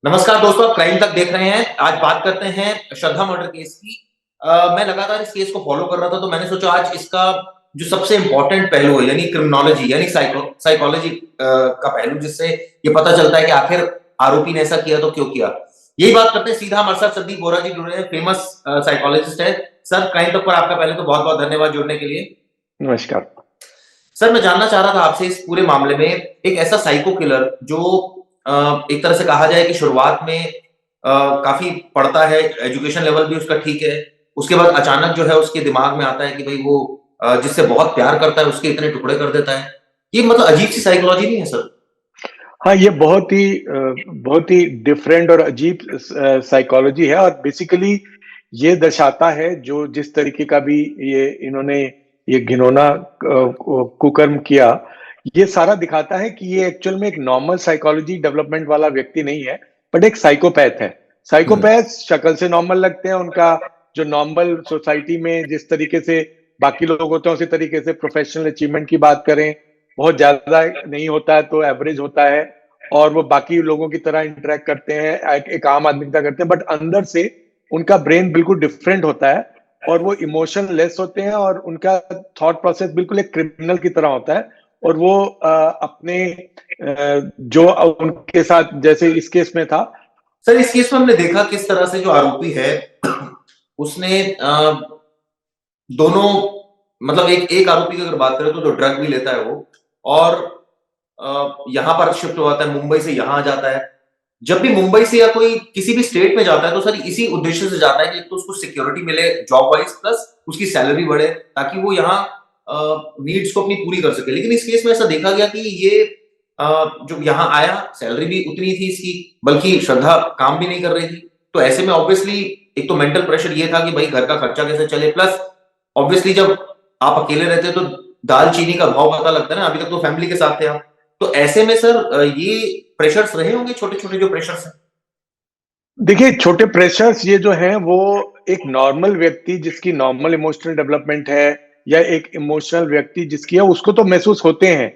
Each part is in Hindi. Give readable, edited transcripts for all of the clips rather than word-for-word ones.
नमस्कार दोस्तों, आप क्राइम तक देख रहे हैं। आज बात करते हैं श्रद्धा मर्डर केस की। मैं लगातार इस केस को फॉलो कर रहा था, तो मैंने सोचा आज इसका जो सबसे इम्पोर्टेंट पहलू है, यानी क्रिमिनोलॉजी यानी साइकोलॉजी का पहलू, जिससे ये पता चलता है कि आखिर आरोपी ने ऐसा किया तो क्यों किया। यही बात करते हैं। सीधा हमारे साथ संदीप बोरा जी जुड़ रहे हैं, फेमस साइकोलॉजिस्ट है। सर, क्राइम तक पर आपका पहले तो बहुत बहुत धन्यवाद जुड़ने के लिए। नमस्कार। सर, मैं जानना चाह रहा था आपसे इस पूरे मामले में, एक ऐसा साइको किलर जो एक तरह से कहा जाए कि शुरुआत में काफ़ी पढ़ता है, एजुकेशन लेवल भी उसका ठीक है। उसके बाद अचानक जो है उसके दिमाग में आता है कि भई वो जिससे बहुत प्यार करता है उसके इतने टुकड़े कर देता है। ये मतलब अजीब-सी साइकोलॉजी नहीं है सर? हाँ, ये बहुत ही डिफरेंट और अजीब साइकोलॉजी है और बेसिकली ये दर्शाता है जो जिस तरीके का भी ये इन्होंने ये घिनौना कुकर्म किया, ये सारा दिखाता है कि ये एक्चुअल में एक नॉर्मल साइकोलॉजी डेवलपमेंट वाला व्यक्ति नहीं है, बट एक साइकोपैथ है। हुँ, साइकोपैथ शक्ल से नॉर्मल लगते हैं, उनका जो नॉर्मल सोसाइटी में जिस तरीके से बाकी लोग होते हैं, उसी तरीके से प्रोफेशनल अचीवमेंट की बात करें, बहुत ज़्यादा नहीं होता है तो एवरेज होता है और वो बाकी लोगों की तरह इंटरैक्ट करते हैं, एक आम आदमी की तरह करते हैं, बट अंदर से उनका ब्रेन बिल्कुल डिफरेंट होता है और वो इमोशनलेस होते हैं और उनका थॉट प्रोसेस बिल्कुल एक क्रिमिनल की तरह होता है और वो अपने जो उनके साथ जैसे इस केस में था। सर इस केस में हमने देखा किस तरह से जो आरोपी है उसने दोनों मतलब एक एक आरोपी की अगर बात करें तो ड्रग भी लेता है वो, और यहाँ पर शिफ्ट हो जाता है, मुंबई से यहाँ आ जाता है। जब भी मुंबई से या कोई किसी भी स्टेट में जाता है तो सर इसी उद्देश्य से जाता है कि एक तो उसको सिक्योरिटी मिले जॉब वाइज, प्लस उसकी सैलरी बढ़े ताकि वो यहाँ नीड्स को अपनी पूरी कर सके। लेकिन इस केस में ऐसा देखा गया कि ये जो यहाँ आया, सैलरी भी उतनी थी इसकी, बल्कि श्रद्धा काम भी नहीं कर रही थी। तो ऐसे में ऑब्वियसली एक तो मेंटल प्रेशर ये था कि भाई घर का खर्चा कैसे चले, प्लस ऑब्वियसली जब आप अकेले रहते हैं तो दाल चीनी का भाव पता लगता है ना। अभी तक तो फैमिली के साथ थे आप। तो ऐसे में सर ये प्रेशर्स रहे होंगे, छोटे-छोटे जो प्रेशर्स हैं? देखिए, छोटे प्रेशर्स ये जो हैं वो एक नॉर्मल व्यक्ति जिसकी नॉर्मल इमोशनल डेवलपमेंट है या एक इमोशनल व्यक्ति जिसकी है उसको तो महसूस होते हैं।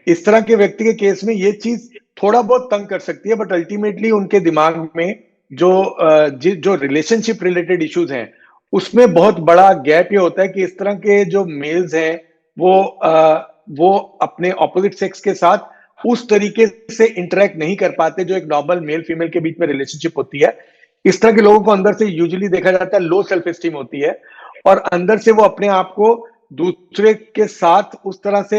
इस तरह के व्यक्ति के केस में ये चीज़ थोड़ा बहुत तंग कर सकती है, बट अल्टीमेटली उनके दिमाग में जो रिलेशनशिप रिलेटेड इश्यूज हैं, उसमें बहुत बड़ा गैप ये होता है कि इस तरह के जो मेल्स हैं वो अपने ऑपोजिट सेक्स के साथ उस तरीके से इंटरेक्ट नहीं कर पाते जो एक नॉर्मल मेल फीमेल के बीच में रिलेशनशिप होती है। इस तरह के लोगों को अंदर से यूजुअली देखा जाता है लो सेल्फ एस्टीम होती है और अंदर से वो अपने आप को दूसरे के साथ उस तरह से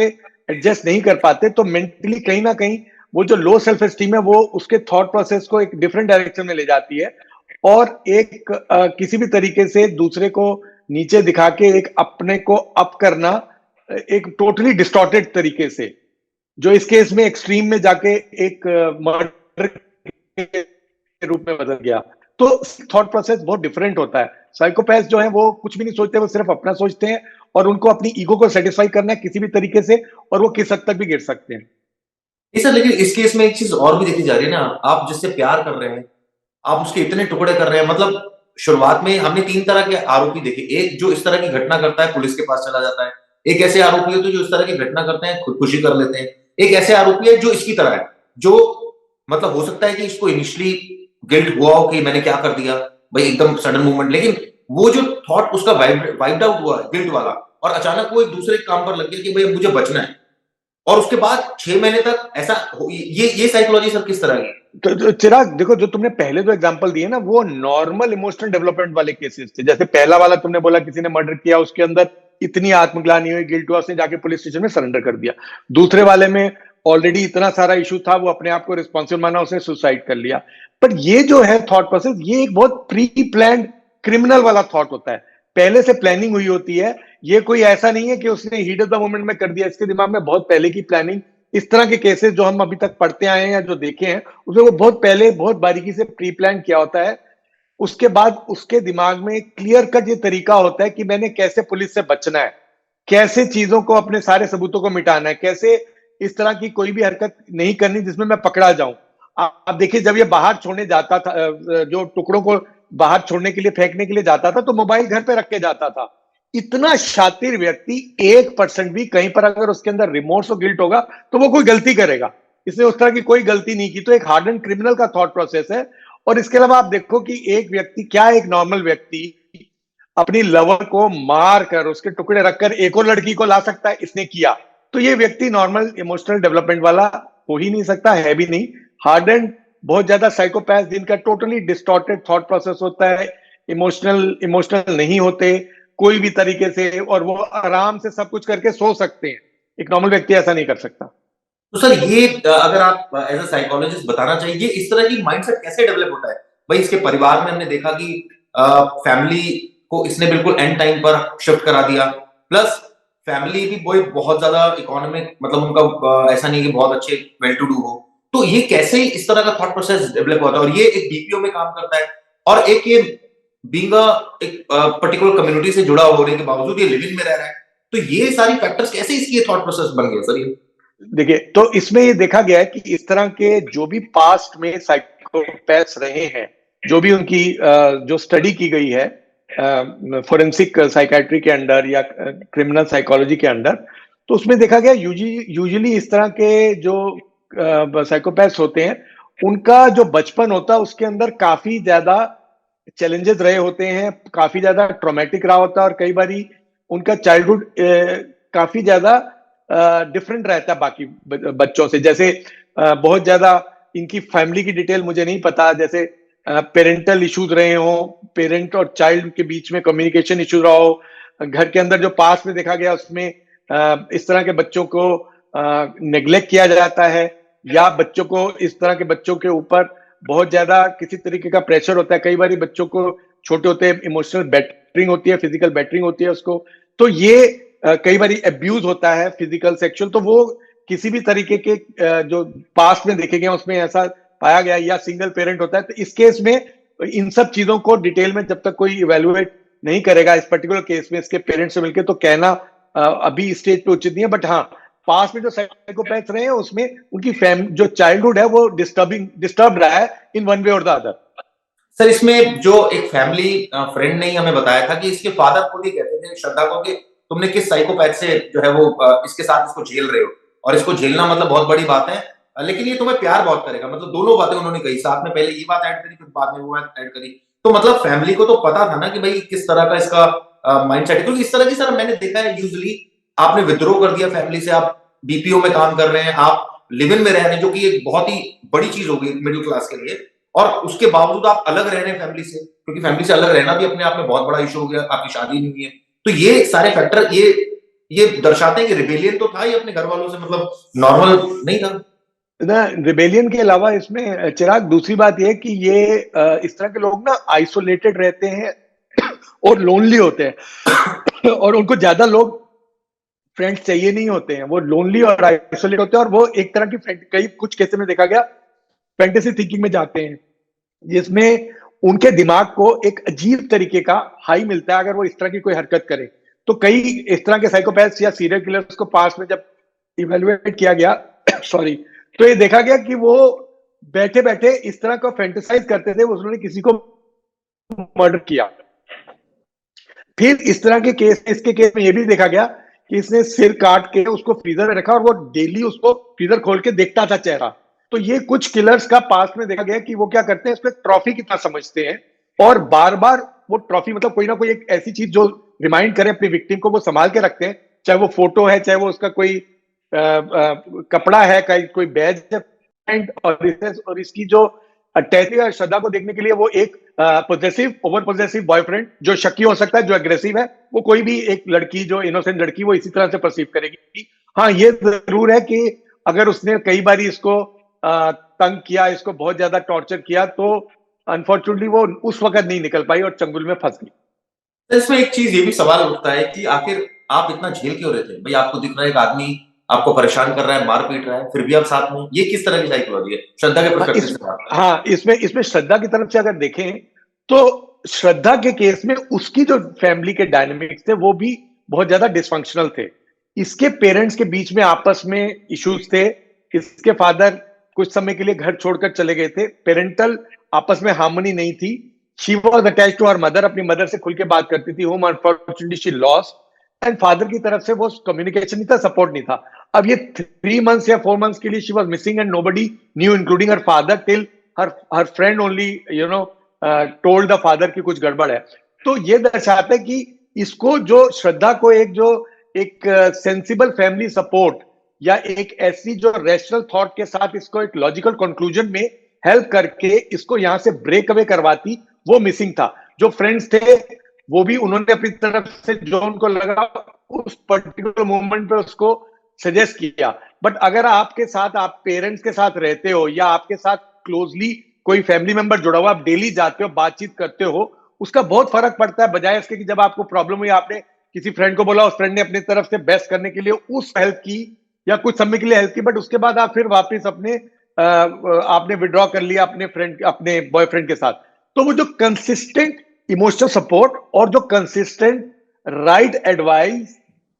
एडजस्ट नहीं कर पाते, तो मेंटली कहीं ना कहीं वो जो लो सेल्फ एस्टीम है वो उसके थॉट प्रोसेस को एक डिफरेंट डायरेक्शन में ले जाती है और एक किसी भी तरीके से दूसरे को नीचे दिखा के एक अपने को अप करना एक टोटली डिस्टॉर्टेड तरीके से, जो इस केस में एक्सट्रीम में जाके एक मर्डर के रूप में बदल गया। तो थॉट प्रोसेस बहुत डिफरेंट होता है। साइकोपैथ जो है वो कुछ भी नहीं सोचते, वो सिर्फ अपना सोचते हैं और उनको अपनी ईगो को सेटिस्फाई करना है किसी भी तरीके से और वो किस हद तक भी गिर सकते हैं। नहीं सर, लेकिन इस केस में एक चीज़ और भी देखी जा रही है ना, आप जिससे प्यार कर रहे हैं, आप उसके इतने टुकड़े कर रहे हैं। मतलब शुरुआत में हमने 3 तरह के आरोपी देखे। एक जो इस तरह की घटना करता है, पुलिस के पास चला जाता है। एक ऐसे आरोपी होते हैं जो इस तरह की घटना करते हैं, खुदकुशी कर लेते हैं। एक ऐसे आरोपी है जो इसकी तरह है, जो मतलब हो सकता है कि इसको इनिशियली गिल्ट हुआ हो कि मैंने क्या कर दिया, भई एकदम सडन मूवमेंट, लेकिन वो जो थॉट उसका वाइप्ड आउट हुआ गिल्ट वाला, और अचानक वो एक दूसरे काम पर लग गया कि भई अब मुझे बचना है। और उसके बाद 6 महीने तक ऐसा हो ये साइकोलॉजी सर किस तरह की? तो चिराग देखो, जो तुमने पहले जो एग्जांपल दिए ना वो नॉर्मल इमोशनल डेवलपमेंट वाले केसेस थे। जैसे पहला वाला तुमने बोला किसी ने मर्डर किया, उसके अंदर इतनी आत्मग्लानि हुई, गिल्ट हुआ, उसने जाके पुलिस स्टेशन में सरेंडर कर दिया। दूसरे वाले में ऑलरेडी इतना सारा इशू था, वो अपने आप को रिस्पॉन्सिबल माना, उसने सुसाइड कर लिया। पर ये जो है थॉट प्रोसेस, ये एक बहुत प्री प्लान्ड क्रिमिनल वाला थॉट होता है, पहले से प्लानिंग हुई होती है। ये कोई ऐसा नहीं है कि उसने हीट ऑफ द मोमेंट में कर दिया, इसके दिमाग में बहुत पहले की प्लानिंग। इस तरह के केसेस जो हम अभी तक पढ़ते आए हैं या जो देखे हैं, उसमें वो बहुत पहले बहुत बारीकी से प्री प्लान किया होता है। उसके बाद उसके दिमाग में क्लियर कट ये तरीका होता है कि मैंने कैसे पुलिस से बचना है, कैसे चीजों को अपने सारे सबूतों को मिटाना है, कैसे इस तरह की कोई भी हरकत नहीं करनी जिसमें मैं पकड़ा जाऊं। आप देखिए, जब ये बाहर छोड़ने जाता था, जो टुकड़ों को बाहर छोड़ने के लिए फेंकने के लिए जाता था, तो मोबाइल घर पे रख के जाता था। इतना शातिर व्यक्ति 1% भी कहीं पर अगर उसके अंदर रिमोर्स और गिल्ट होगा तो वो कोई गलती करेगा। इसने उस तरह की कोई गलती नहीं की, तो एक हार्डन क्रिमिनल का थॉट प्रोसेस है। और इसके अलावा आप देखो कि एक व्यक्ति, क्या एक नॉर्मल व्यक्ति अपनी लवर को मार कर उसके टुकड़े रखकर एक और लड़की को ला सकता है? इसने किया। तो ये व्यक्ति नॉर्मल इमोशनल डेवलपमेंट वाला हो ही नहीं सकता, है भी नहीं। हार्डन, बहुत ज्यादा साइकोपैथ जिनका टोटली डिस्टॉर्टेड थॉट प्रोसेस होता है, इमोशनल इमोशनल नहीं होते कोई भी तरीके से, और वो आराम से सब कुछ करके सो सकते हैं। एक नॉर्मल व्यक्ति ऐसा नहीं कर सकता। तो सर ये अगर आप एज अ साइकोलॉजिस्ट बताना चाहिए इस तरह की माइंडसेट कैसे डेवलप होता है? भाई इसके परिवार में हमने देखा कि फैमिली को इसने बिल्कुल एंड टाइम पर शिफ्ट करा दिया, प्लस फैमिली भी कोई बहुत ज्यादा इकोनॉमिक, मतलब उनका ऐसा नहीं कि बहुत अच्छे वेल टू डू हो। तो ये कैसे इस तरह का थॉट प्रोसेस डेवलप होता है? और ये एक बीपीओ में काम करता है, और एक ये बीइंग एक पर्टिकुलर कम्युनिटी से जुड़ा होने के बावजूद ये लिविंग में रह रहा है। तो ये सारी फैक्टर्स कैसे इसकी थॉट प्रोसेस बन गए सर ये? देखिए, तो इसमें ये देखा गया है कि इस तरह के जो भी पास्ट में साइकोपैथ्स रहे हैं, जो भी उनकी जो स्टडी की गई है फोरेंसिक साइकेट्री के अंडर या क्रिमिनल साइकोलॉजी के अंडर, तो उसमें देखा गया यूजुअली इस तरह के जो साइकोपैथ्स होते हैं, उनका जो बचपन होता है उसके अंदर काफी ज्यादा चैलेंजेस रहे होते हैं, काफी ज्यादा ट्रॉमेटिक रहा होता है, और कई बारी उनका चाइल्डहुड काफी ज्यादा डिफरेंट रहता है बाकी बच्चों से। जैसे बहुत ज्यादा इनकी फैमिली की डिटेल मुझे नहीं पता, जैसे पेरेंटल इश्यूज रहे हो, पेरेंट और चाइल्ड के बीच में कम्युनिकेशन इश्यूज रहा हो, घर के अंदर जो पास में देखा गया उसमें इस तरह के बच्चों को नेग्लेक्ट किया जाता है, या बच्चों को इस तरह के बच्चों के ऊपर बहुत ज्यादा किसी तरीके का प्रेशर होता है। कई बार बच्चों को छोटे होते इमोशनल बैटरिंग होती है, फिजिकल बैटरिंग होती है उसको। तो ये कई बार एब्यूज होता है फिजिकल सेक्सुअल। तो वो किसी भी तरीके के जो पास्ट में देखे गए उसमें ऐसा पाया गया, या सिंगल पेरेंट होता है। तो इस केस में इन सब चीजों को डिटेल में जब तक कोई इवेल्युएट नहीं करेगा इस पर्टिकुलर केस में इसके पेरेंट्स से मिलकर, तो कहना अभी स्टेज पे उचित नहीं है। बट हाँ, पास में जो साइकोपैथ रहे हैं उसमें उनकी जो चाइल्डहुड है वो डिस्टर्ब रहा है इन वन वे और द अदर। सर इसमें जो एक फैमिली फ्रेंड ने ही हमें बताया था कि इसके फादर खुद ही कहते थे श्रद्धा को कि तुमने किस साइकोपैथ से जो है वो इसके साथ इसको झेल रहे हो, और इसको झेलना मतलब बहुत बड़ी बात है, लेकिन ये तुम्हें प्यार बहुत करेगा। मतलब दोनों बातें उन्होंने कही साथ में, पहले ये बात ऐड करी फिर बाद में वो बात ऐड करी। तो मतलब फैमिली को तो पता था ना कि भाई किस तरह का इसका माइंडसेट है, क्योंकि इस तरह की सर मैंने देखा है यूजुअली आपने विद्रो कर दिया फैमिली से, आप बीपीओ में काम कर रहे हैं, आप लिव इन में रह रहे हैं, जो कि एक बहुत ही बड़ी चीज होगी मिडिल क्लास के लिए, और उसके बावजूद आप अलग रह रहे हैं फैमिली से, क्योंकि फैमिली से अलग रहना भी अपने आप में बहुत बड़ा इशू हो गया, आपकी शादी नहीं हुई है। तो ये सारे फैक्टर ये दर्शाते हैं कि रिबेलियन तो था ही अपने घर वालों से, मतलब नॉर्मल नहीं था ना। रिबेलियन के अलावा इसमें चिराग दूसरी बात यह है कि ये इस तरह के लोग ना आइसोलेटेड रहते हैं और लोनली होते हैं और उनको ज्यादा लोग फ्रेंड्स चाहिए नहीं होते हैं, वो लोनली और आइसोलेट होते हैं, और वो एक तरह की कई कुछ केसेस में देखा गया फैंटेसी थिंकिंग में जाते हैं, जिसमें उनके दिमाग को एक अजीब तरीके का हाई मिलता है अगर वो इस तरह की कोई हरकत करे। तो कई इस तरह के साइकोपैथ्स या सीरियल किलर्स को पास में जब इवेलुएट किया गया सॉरी, तो ये देखा गया कि वो बैठे बैठे इस तरह का फैंटेसाइज करते थे, उन्होंने किसी को मर्डर किया। फिर इस तरह के केस, इसके केस में ये भी देखा गया कि इसने सिर काट के उसको फ्रीजर में रखा और वो डेली उसको फ्रीजर खोल के देखता था चेहरा। तो ये कुछ किलर्स का पास्ट में देखा गया कि वो क्या करते हैं, इसको ट्रॉफी की तरह समझते हैं, और बार बार वो ट्रॉफी मतलब कोई ना कोई एक ऐसी चीज जो रिमाइंड करे अपनी विक्टिम को, वो संभाल के रखते हैं, चाहे वो फोटो है, चाहे वो उसका कोई कपड़ा है, कोई बैज है। और इसकी जो अटैचिंग और श्रद्धा को देखने के लिए वो एक पोजेसिव, ओवर पोजेसिव बॉयफ्रेंड जो शकी हो सकता है, जो अग्रेसिव है, वो कोई भी एक लड़की जो इनोसेंट लड़की वो इसी तरह से परसीव करेगी। हाँ, ये जरूर है कि अगर उसने कई बार इसको तंग किया, इसको बहुत ज्यादा टॉर्चर किया, तो अनफॉर्चुनेटली वो उस वक्त नहीं निकल पाई और चंगुल में फंस गई। तो इसमें एक चीज ये भी सवाल उठता है कि आखिर आप इतना झेल क्यों रहे थे? भाई आपको दिख रहा है एक आदमी आपको परेशान कर रहा है, मार पीट रहा है, फिर भी आप साथ में, ये किस तरह की साइकोलॉजी है श्रद्धा के पर्सपेक्टिव से बात? हाँ, इसमें श्रद्धा की तरफ से अगर देखें तो श्रद्धा के केस में उसकी जो फैमिली के डायनामिक्स थे वो भी बहुत ज्यादा डिसफंक्शनल थे। इसके पेरेंट्स के बीच में आपस में इश्यूज थे, इसके फादर कुछ समय के लिए घर छोड़कर चले गए थे, पेरेंटल आपस में हार्मनी नहीं थी। She was attach to her mother, अपनी मदर से खुल के बात करती थी, home unfortunately she lost, and father की तरफ से वो कम्युनिकेशन नहीं था, सपोर्ट नहीं था। अब ये 3 months या 4 months के लिए she was missing and nobody knew including her father till her her friend only told the father की कुछ गड़बड़ है। तो ये दर्शाता है कि इसको जो श्रद्धा को एक सेंसिबल फैमिली सपोर्ट या एक ऐसी जो रैशनल थॉट के साथ इसको एक लॉजिकल कंक्लूजन में हेल्प करके इसको यहां से ब्रेक अवे करवाती, वो मिसिंग था। जो फ्रेंड्स थे वो भी उन्होंने अपनी तरफ से जो उनको लगा उस पर्टिकुलर मोमेंट पे उसको सजेस्ट किया। बट अगर आपके साथ, आप पेरेंट्स के साथ रहते हो या आपके साथ क्लोजली कोई फैमिली मेंबर जुड़ा हुआ, आप डेली जाते हो, बातचीत करते हो, उसका बहुत फर्क पड़ता है। बजाय इसके कि जब आपको प्रॉब्लम हुई आपने किसी फ्रेंड को बोला, उस फ्रेंड ने अपनी तरफ से बेस्ट करने के लिए उस हेल्प की या कुछ समय के लिए हेल्प की, बट उसके बाद आप फिर वापस आपने विड्रॉ कर लिया अपने बॉयफ्रेंड के साथ। तो वो जो कंसिस्टेंट इमोशनल सपोर्ट और जो कंसिस्टेंट राइट एडवाइस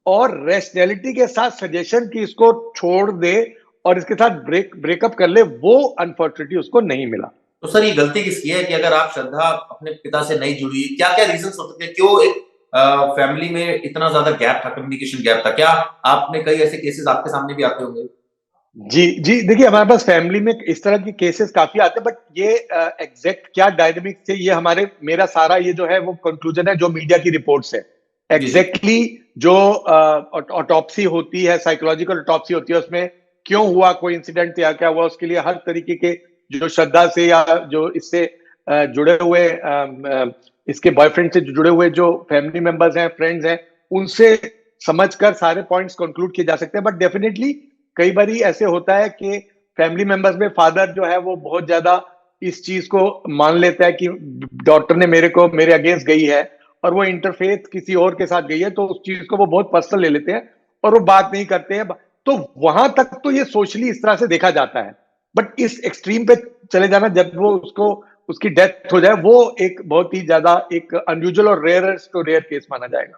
और रैशनैलिटी के साथ सजेशन की इसको छोड़ दे और इसके साथ ब्रेकअप कर ले, वो अनफॉर्चुनेटली उसको नहीं मिला। तो सर ये गलती किसकी है कि अगर आप श्रद्धा अपने पिता से नहीं जुड़ी, क्या क्या रीजन हो सकते हैं, क्यों एक फैमिली में इतना ज्यादा गैप था, कम्युनिकेशन गैप था? क्या आपने कई ऐसे केसेस आपके सामने भी आते होंगे? जी जी, देखिए हमारे पास फैमिली में इस तरह के केसेस काफी आते हैं, बट ये एग्जैक्ट क्या डायनेमिक्स थे, ये मेरा सारा ये जो है वो कंक्लूजन है जो मीडिया की रिपोर्ट्स है। जी जी। एग्जैक्टली जो ऑटोप्सी होती है, साइकोलॉजिकल ऑटोप्सी होती है, उसमें क्यों हुआ, कोई इंसिडेंट या क्या हुआ, उसके लिए हर तरीके के जो श्रद्धा से या जो इससे जुड़े हुए इसके बॉयफ्रेंड से जुड़े हुए जो फैमिली मेंबर्स हैं, फ्रेंड्स हैं, उनसे समझकर सारे पॉइंट्स कंक्लूड किए जा सकते हैं। बट डेफिनेटली कई बार ऐसे होता है कि फैमिली मेंबर्स में फादर जो है वो बहुत ज्यादा इस चीज को मान लेता है कि डॉक्टर ने मेरे अगेंस्ट गई है और वो इंटरफेथ किसी और के साथ गई है, तो उस चीज को वो बहुत पर्सनल ले लेते हैं और वो बात नहीं करते हैं। तो वहां तक तो ये सोशली इस तरह से देखा जाता है, बट इस एक्सट्रीम पे चले जाना, जब वो उसकी डेथ हो जाए, वो एक बहुत ही ज्यादा एक अनयूजुअल और रेयरेस्ट टू रेयर केस माना जाएगा।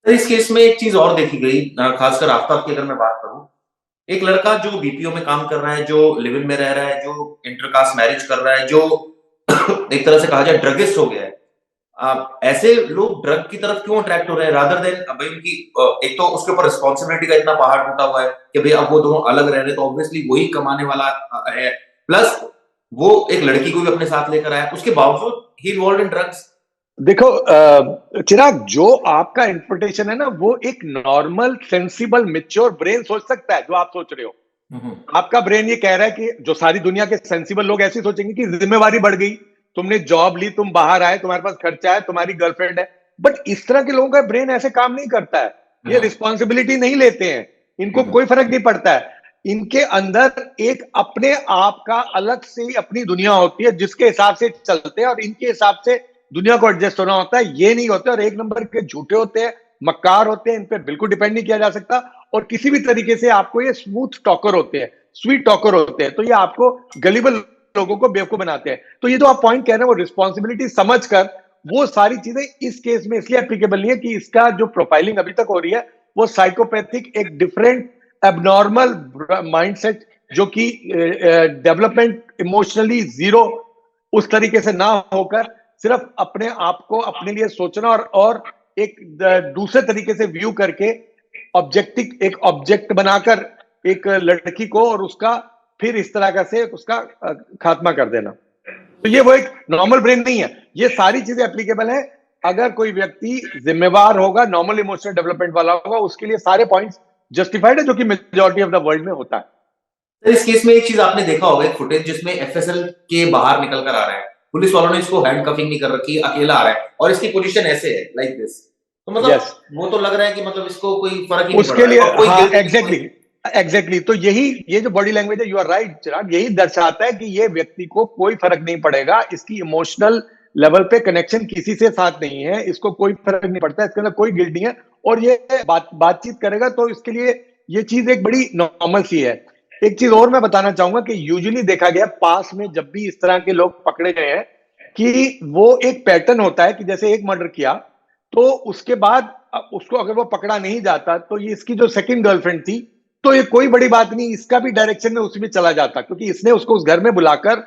तो इस केस में एक चीज और देखी गई, खासकर आफ्ताब की अगर मैं बात करूं, एक लड़का जो बीपीओ में काम कर रहा है, जो लिव इन में रह रहा है, जो इंटरकास्ट मैरिज कर रहा है, जो एक तरह से कहा जाए ड्रगिस्ट हो गया है। ऐसे लोग ड्रग की तरफ क्यों अट्रैक्ट हो रहे हैं रादर देन भाई उनकी एक तो उसके ऊपर रिस्पॉन्सिबिलिटी का इतना पहाड़ टूटा हुआ है कि भाई अब वो दोनों अलग रह रहे हैं, तो ऑब्वियसली वही कमाने वाला है, प्लस वो एक लड़की को भी अपने साथ लेकर आया, उसके बावजूद ही इन्वॉल्व इन ड्रग्स। देखो चिराग, जो आपका इंटरप्रिटेशन है ना, वो एक नॉर्मल सेंसिबल मेच्योर ब्रेन सोच सकता है जो आप सोच रहे हो। आपका ब्रेन ये कह रहा है कि जो सारी दुनिया के सेंसिबल लोग ऐसे सोचेंगे कि जिम्मेवारी बढ़ गई, तुमने जॉब ली, तुम बाहर आए, तुम्हारे पास खर्चा है, तुम्हारी गर्लफ्रेंड है। बट इस तरह के लोगों का ब्रेन ऐसे काम नहीं करता है। ये रिस्पॉन्सिबिलिटी नहीं लेते हैं, इनको कोई फर्क नहीं पड़ता है। इनके अंदर एक अपने आप का अलग से अपनी दुनिया होती है जिसके हिसाब से चलते हैं और इनके हिसाब से दुनिया को एडजस्ट होना होता है। ये नहीं होते और एक नंबर के झूठे होते हैं, मक्कार होते हैं, इन पे बिल्कुल डिपेंड नहीं किया जा सकता। और किसी भी तरीके से आपको ये स्मूथ टॉकर होते हैं, स्वीट टॉकर होते हैं, तो ये आपको गलीबल लोगों को बेवकूफ बनाते हैं। तो ये जो आप पॉइंट कह रहे हैं वो रिस्पॉन्सिबिलिटी समझकर वो सारी चीजें इस केस में इसलिए एप्लीकेबल नहीं है कि इसका जो प्रोफाइलिंग अभी तक हो रही है वो साइकोपैथिक एक डिफरेंट एबनॉर्मल माइंडसेट जो कि डेवलपमेंट इमोशनली जीरो उस तरीके से ना होकर सिर्फ अपने आप को अपने लिए सोचना और एक दूसरे तरीके से व्यू करके एक ऑब्जेक्ट बनाकर एक लड़की को और उसका फिर इस तरह का से उसका खात्मा कर देना। तो ये वो एक नॉर्मल ब्रेन नहीं है। ये सारी चीजें एप्लीकेबल है अगर कोई व्यक्ति जिम्मेवार होगा, नॉर्मल इमोशनल डेवलपमेंट वाला होगा, उसके लिए सारे पॉइंट्स जस्टिफाइड है, जो कि मेजॉरिटी ऑफ द वर्ल्ड में होता है। तो इस केस में एक चीज आपने देखा होगा, एक फुटेज जिसमें एफएसएल के बाहर निकल कर आ रहा है, पुलिस वालों ने इसको हैंडकफिंग नहीं कर रखी, अकेला आ रहा है और इसकी पोजीशन ऐसे है लाइक दिस। तो मतलब yes. वो तो लग रहा है कि मतलब इसको कोई फर्क ही नहीं उसके लिए पड़ रहा है, हाँ, एग्जैक्टली तो ये जो बॉडी लैंग्वेज है, यू आर राइट चिराग, यही दर्शाता है कि ये व्यक्ति को कोई फर्क नहीं पड़ेगा, इसकी इमोशनल लेवल पे कनेक्शन किसी से साथ नहीं है, इसको कोई फर्क नहीं पड़ता, इसके अंदर कोई गिल्ट नहीं है और ये बातचीत करेगा तो इसके लिए ये चीज एक बड़ी नॉर्मल सी है। एक चीज और मैं बताना चाहूंगा कि यूजुअली देखा गया पास में जब भी इस तरह के लोग पकड़े गए हैं कि वो एक पैटर्न होता है कि जैसे एक मर्डर किया तो उसके बाद उसको अगर वो पकड़ा नहीं जाता तो ये इसकी जो सेकंड गर्लफ्रेंड थी, तो ये कोई बड़ी बात नहीं, इसका भी डायरेक्शन में उसी में चला जाता, क्योंकि इसने उसको उस घर में बुलाकर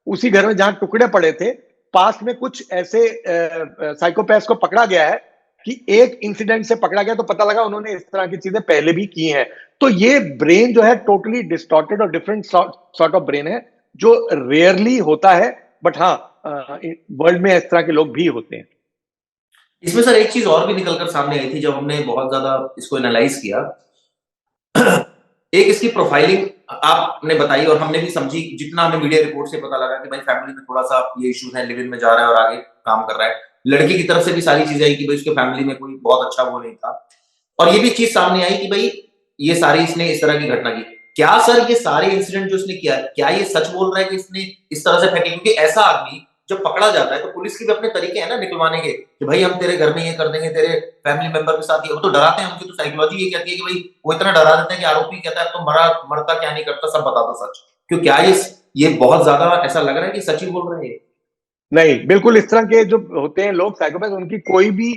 उसी घर में जहां टुकड़े पड़े थे पास में कुछ ऐसे साइकोपैथ्स को पकड़ा गया है कि एक इंसिडेंट से पकड़ा गया तो पता लगा उन्होंने इस तरह की चीजें पहले भी की हैं। तो ये ब्रेन जो है टोटली डिस्टॉर्टेड और डिफरेंट सॉर्ट ऑफ ब्रेन है, जो रेयरली होता है, बट हाँ, वर्ल्ड में इस तरह के लोग भी होते हैं। इसमें सर एक चीज और भी निकलकर सामने आई थी जब हमने बहुत ज्यादा इसको एनालाइज किया। एक इसकी प्रोफाइलिंग आपने बताई और हमने भी समझी, जितना हमें मीडिया रिपोर्ट से पता लगा कि भाई फैमिली में थोड़ा सा ये इश्यूज है, लिव इन में जा रहा है और आगे काम कर रहा है। लड़की की तरफ से भी सारी चीजें आई कि भाई उसके फैमिली में कोई बहुत अच्छा वो नहीं था, और ये भी चीज सामने आई कि भाई ये सारी इसने इस तरह की घटना की। क्या सर ये सारे इंसिडेंट जो इसने किया, क्या ये सच बोल रहा है कि इसने इस तरह से फेंके? क्योंकि ऐसा आदमी जब पकड़ा जाता है तो पुलिस के भी अपने तरीके हैं ना निकलवाने के, कि भाई हम तेरे घर में ये कर देंगे, तेरे फैमिली मेंबर के साथ ये, वो तो डराते हैं, उनकी तो साइकोलॉजी ये कहती है कि भाई वो इतना डरा देते हैं कि आरोपी कहता है तो मरता क्या नहीं करता सब बता दो सच। क्यों, क्या ये बहुत ज्यादा ऐसा लग रहा है कि सच ही बोल रहे हैं? नहीं, बिल्कुल इस तरह के जो होते हैं लोग साइकोपैथ, उनकी कोई भी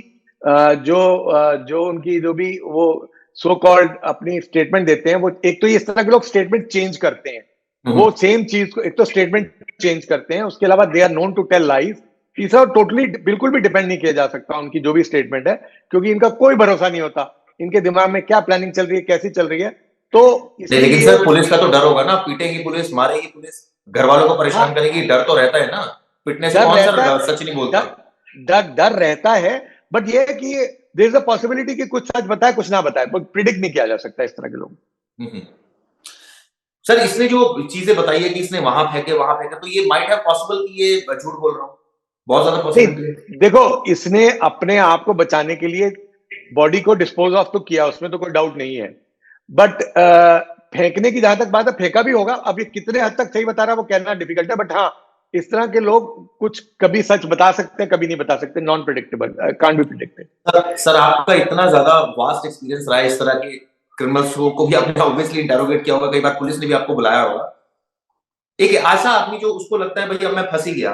जो उनकी जो भी वो सो कॉल्ड अपनी स्टेटमेंट देते हैं, वो एक तो ये इस तरह के लोग स्टेटमेंट चेंज करते हैं। वो सेम चीज को एक तो स्टेटमेंट चेंज करते हैं, उसके अलावा they are known to tell lies. तीसरा, टोटली बिल्कुल भी डिपेंड नहीं किया जा सकता उनकी जो भी स्टेटमेंट है, क्योंकि इनका कोई भरोसा नहीं होता इनके दिमाग में क्या प्लानिंग चल रही है, कैसी चल रही है। तो नहीं, लेकिन इसलिए सर पुलिस का तो डर होगा ना, पीटेगी पुलिस, मारेगी पुलिस, घर वालों को परेशान हाँ, करेगी, डर तो रहता है ना। पिटने से डर कौन रहता सर है, सच नहीं बोलता? डर डर डर रहता है। बट ये है कि देयर इज अ पॉसिबिलिटी कि कुछ सच बताए कुछ ना बताए, बट प्रिडिक्ट नहीं किया जा सकता इस तरह के लोग। हम्म। सर इसने जो चीजें बताई है कि इसने वहां फेंके, तो ये माइट हैव पॉसिबल कि ये झूठ बोल रहा हूँ, बहुत ज्यादा पॉसिबिलिटी है। नहीं, देखो, इसने अपने आप को बचाने के लिए बॉडी को डिस्पोज ऑफ तो किया, उसमें तो कोई डाउट नहीं है। बट फेंकने की जहां तक बात है, फेंका भी होगा। अब ये कितने हद तक सही बता रहा है वो कहना डिफिकल्ट है, बट हाँ, इस तरह के लोग कुछ कभी सच बता सकते हैं, कभी नहीं बता सकते। Non predictable, can't be predicted. Sir आपका इतना ज्यादा वास्ट एक्सपीरियंस रहा है इस तरह के क्रिमिनल्स को भी आपने ऑब्वियसली इंटेरोगेट किया होगा, कई बार पुलिस ने भी आपको बुलाया होगा। एक ऐसा आदमी जो उसको लगता है भाई अब मैं फंस ही गया,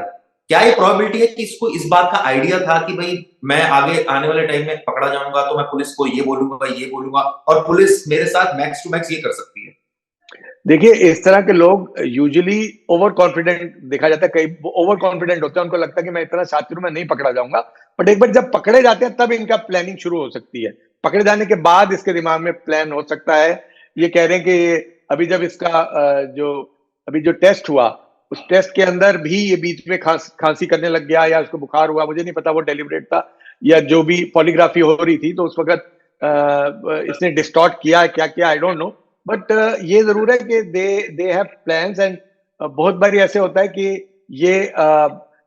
क्या ये प्रोबेबिलिटी है कि इसको इस बात का आइडिया था कि भाई मैं आगे आने वाले टाइम में पकड़ा जाऊंगा तो मैं पुलिस को ये बोलूंगा और पुलिस मेरे साथ मैक्स टू मैक्स ये कर सकती है? देखिए, इस तरह के लोग यूजुअली ओवर कॉन्फिडेंट देखा जाता है। कई ओवर कॉन्फिडेंट होते हैं, उनको लगता है कि मैं इतना शातिर हूं, मैं नहीं पकड़ा जाऊंगा। बट एक बार जब पकड़े जाते हैं तब इनका प्लानिंग शुरू हो सकती है। पकड़े जाने के बाद इसके दिमाग में प्लान हो सकता है। ये कह रहे हैं कि अभी जब इसका अभी जो टेस्ट हुआ, उस टेस्ट के अंदर भी ये बीच में खांसी करने लग गया या उसको बुखार हुआ, मुझे नहीं पता वो डेलिब्रेट था या जो भी पॉलीग्राफी हो रही थी तो उस वक्त इसने डिस्टॉर्ट किया, क्या किया, आई डोंट नो। बट ये जरूर है कि दे हैव प्लान्स। एंड बहुत बार ऐसे होता है कि ये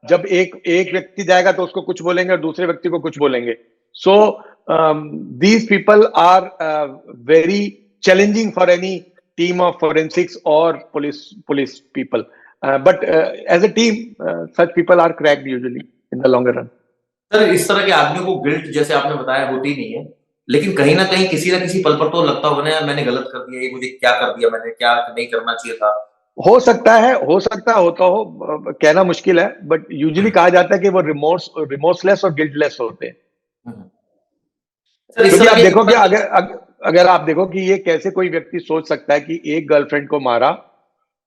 जब एक एक व्यक्ति जाएगा तो उसको कुछ बोलेंगे और दूसरे व्यक्ति को कुछ बोलेंगे। So these people are very challenging for any team of forensics और police people. But as a team such people are cracked usually in the longer run. Sir इस तरह के आदमियों को गिल्ट जैसे आपने बताया होती नहीं है, लेकिन कहीं ना कहीं किसी ना किसी पल पर तो लगता होगा ना यार मैंने गलत कर दिया, ये मुझे क्या कर दिया मैंने, क्या नहीं करना चाहिए था। हो सकता है, हो सकता होता हो, कहना मुश्किल है। बट यूजुअली कहा जाता है कि वो रिमोर्सलेस और गिल्टलेस होते हैं। सर इस क्योंकि तरह आप देखो कि के अगर आप देखो कि ये कैसे कोई व्यक्ति सोच सकता है कि एक गर्लफ्रेंड को मारा,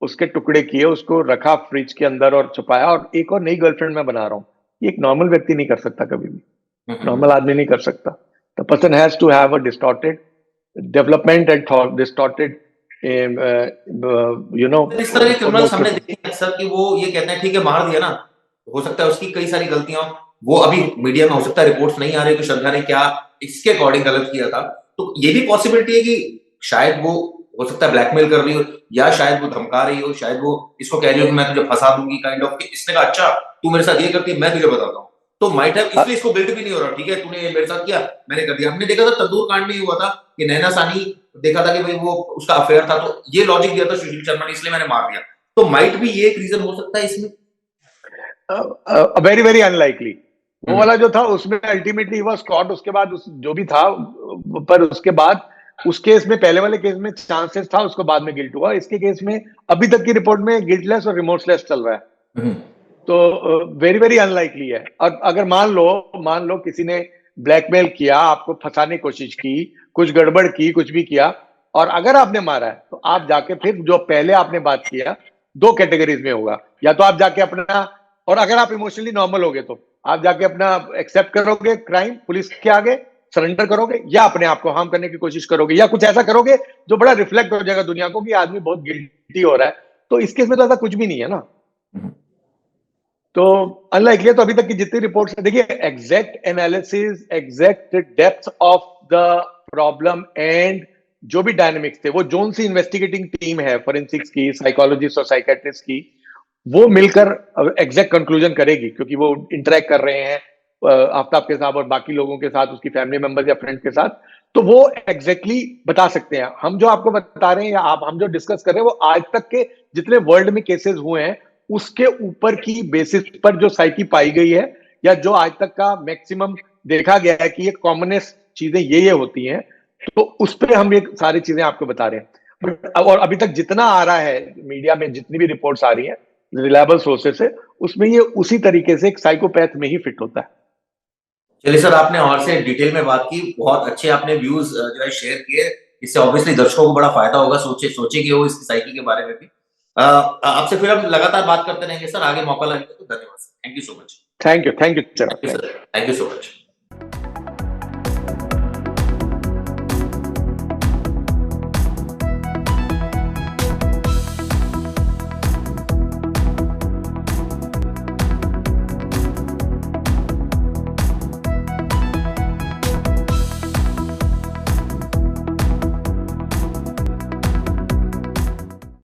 उसके टुकड़े किए, उसको रखा फ्रिज के अंदर और छुपाया, और एक और नई गर्लफ्रेंड मैं बना रहा हूँ। ये एक नॉर्मल व्यक्ति नहीं कर सकता कभी भी। नॉर्मल आदमी नहीं कर सकता। The person has to have a distorted development and thought, distorted you know इस तरह के क्रिमिनल्स हमने मोटिव। देखे हैं अक्सर कि वो ये कहते हैं ठीक है मार दिया ना, हो सकता है उसकी कई सारी गलतियां, वो अभी मीडिया में हो सकता है रिपोर्ट्स नहीं आ रही कि श्रद्धा ने क्या इसके अकॉर्डिंग गलत किया था। तो ये भी पॉसिबिलिटी है कि शायद वो हो सकता है ब्लैकमेल कर रही हो, या शायद वो धमका रही हो, शायद वो इसको कह रही हो कि मैं तुझे फंसा दूंगी काइंड ऑफ। इसने कहा अच्छा तू मेरे साथ ये करती है, मैं तुझे बताता हूँ। तो माइट हैव इसलिए इसको गिल्ट भी नहीं हो रहा, ठीक है तूने मेरे साथ किया, मैंने कर दिया। हमने देखा था तंदूर कांड में ही हुआ था कि नैना सानी देखा था कि भाई वो उसका अफेयर था, तो ये लॉजिक दिया था सुशील शर्मा ने, इसलिए मैंने मार दिया। तो माइट भी ये एक रीजन हो सकता है इसमें। Very very unlikely. वो हम्म, वाला जो था उसमें अल्टीमेटली वॉज कॉट, उसके बाद जो भी था, पर उसके बाद उस केस में, पहले वाले केस में चांसेस था, उसको बाद में गिल्ट हुआ। इसके केस में अभी तक की रिपोर्ट में गिल्टलेस और रिमोर्सलेस चल रहा है। हम्म। तो वेरी वेरी अनलाइकली है। और अगर मान लो किसी ने ब्लैकमेल किया, आपको फंसाने की कोशिश की, कुछ गड़बड़ की, कुछ भी किया, और अगर आपने मारा है तो आप जाके फिर जो पहले आपने बात किया, दो कैटेगरीज में होगा। या तो आप जाके अपना, और अगर आप इमोशनली नॉर्मल हो गए तो आप जाके अपना एक्सेप्ट करोगे क्राइम, पुलिस के आगे सरेंडर करोगे, या अपने आप को हार्म करने की कोशिश करोगे, या कुछ ऐसा करोगे जो बड़ा रिफ्लेक्ट हो जाएगा दुनिया को कि आदमी बहुत गिल्टी हो रहा है। तो इस केस में तो ऐसा कुछ भी नहीं है ना। तो अनलाइकली है। तो अभी तक की जितनी रिपोर्ट्स है, देखिए exact analysis, exact depth of the problem and जो भी डायनेमिक्स थे, वो जोन सी इन्वेस्टिगेटिंग टीम है फोरेंसिक्स की, साइकोलॉजिस्ट और साइकेट्रिस्ट की, वो मिलकर एग्जैक्ट कंक्लूजन करेगी, क्योंकि वो इंटरेक्ट कर रहे हैं आफ्ताब के साथ और बाकी लोगों के साथ, उसकी फैमिली मेंबर्स या फ्रेंड्स के साथ। तो वो एग्जैक्टली बता सकते हैं। हम जो आपको बता रहे हैं या हम जो डिस्कस कर रहे हैं, वो आज तक के जितने वर्ल्ड में केसेस हुए हैं उसके ऊपर की बेसिस पर जो साइकी पाई गई है, या जो आज तक का मैक्सिमम देखा गया है कि ये कॉमनेस्ट चीजें ये होती हैं, तो उस पर हम ये सारी चीजें आपको बता रहे हैं। और अभी तक जितना आ रहा है मीडिया में, जितनी भी रिपोर्ट्स आ रही हैं रिलायबल सोर्सेस से, उसमें ये उसी तरीके से एक साइकोपैथ में ही फिट होता है। चलिए सर, आपने और से डिटेल में बात की, बहुत अच्छे आपने व्यूज जो है शेयर किए। इससे ऑब्वियसली दर्शकों को बड़ा फायदा होगा, सोचेंगे वो इसकी साइकी के बारे में भी। आपसे फिर हम लगातार बात करते रहेंगे सर, आगे मौका लगेगा तो। धन्यवाद sir, thank you so much. Thank you thank you sir, thank you so much.